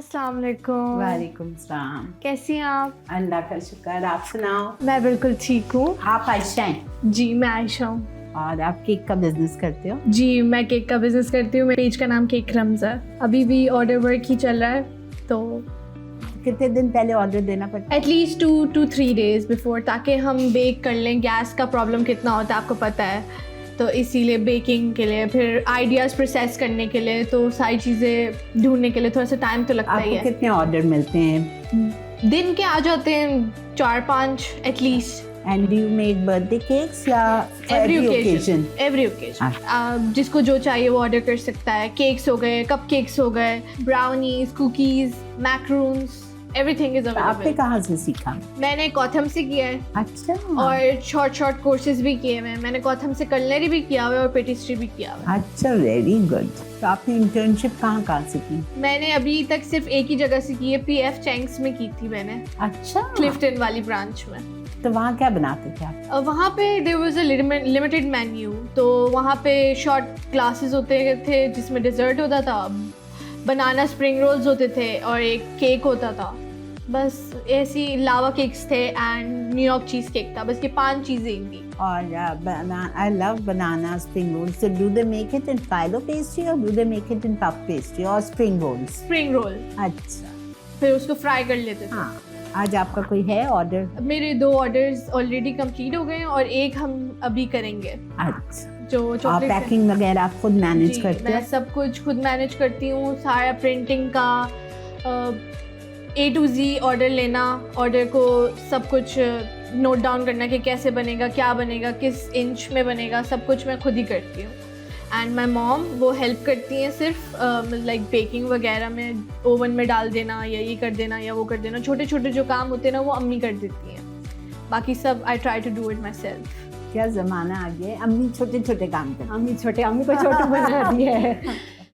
अस्सलाम वालेकुम। वालेकुम सलाम। कैसी हैं आप? अल्लाह का शुक्र, आप सुनाओ। मैं बिल्कुल ठीक हूँ। आप आयशा हैं जी मैं आयशा हूँ। और आप केक का बिजनेस करते हो? जी मैं केक का बिजनेस करती हूँ। मेरे पेज का नाम केक क्रम्स है। अभी भी ऑर्डर वर्क ही चल रहा है, तो कितने दिन पहले ऑर्डर देना पड़ता है? एटलीस्ट 2 to 3 days बिफोर, ताकि हम बेक कर लें। गैस का प्रॉब्लम कितना होता है आपको पता है, तो इसीलिए बेकिंग के लिए, फिर आइडियाज़ प्रोसेस करने के लिए, तो सारी चीज़ें ढूंढने के लिए थोड़ा सा टाइम तो लगता ही आपको है। कितने ऑर्डर मिलते हैं? दिन के आ जाते हैं 4-5 at least. And do you make birthday cakes या एवरी ओकेजन? ओकेजन जिसको जो चाहिए वो ऑर्डर कर सकता है। केक्स हो गए, कप केक्स हो गए, ब्राउनीज, कुकीज, मैक्रून्स, एवरीथिंग इज आपने अवेलेबल। कहाँ से सीखा? मैंने कॉथम से किया है अच्छा। और शॉर्ट कोर्सेज भी किए हैं। मैंने कॉथम से कलनरी भी किया हुआ है और पेटिस्ट्री भी किया हुआ है। अच्छा, वेरी गुड। तो आपने इंटर्नशिप कहाँ से की? मैंने अभी तक सिर्फ एक ही जगह से की है, PF चैंक्स में की थी मैंने, अच्छा, क्लिफ्टन वाली ब्रांच में। तो वहाँ क्या बनाते थे आप? वहाँ पे there was a limited menu, तो वहाँ पे शॉर्ट क्लासेस होते थे जिसमें डिज़र्ट होता था, बनाना स्प्रिंग रोल्स होते थे और एक केक होता था। बस ऐसी लावा केक्स थे एंड न्यूयॉर्क चीज़ केक था। बस ये 5 चीज़ें थी। और I love banana spring rolls. So do they make it in phyllo pastry or do they make it in puff pastry or spring rolls? Spring roll, अच्छा, फिर उसको फ्राई कर लेते थे। हाँ। आज आपका कोई है ऑर्डर? मेरे 2 ऑर्डर्स ऑलरेडी कंप्लीट हो गए हैं और एक हम अभी करेंगे। अच्छा, जो आप चॉकलेट पैकिंग वगैरह आप खुद मैनेज करते मैं हैं? सब कुछ खुद मैनेज करती हूँ। सारा प्रिंटिंग का A to Z ऑर्डर लेना, ऑर्डर को सब कुछ नोट डाउन करना कि कैसे बनेगा, क्या बनेगा, किस इंच में बनेगा, सब कुछ मैं खुद ही करती हूँ। एंड माई मॉम वो हेल्प करती हैं सिर्फ लाइक बेकिंग वगैरह में, ओवन में डाल देना या ये कर देना या वो कर देना। छोटे छोटे जो काम होते हैं ना वो अम्मी कर देती हैं, बाकी सब I try to do it myself. क्या ज़माना आ गया है, अम्मी छोटे छोटे काम करती हैं। अम्मी को छोटू बना दिया है।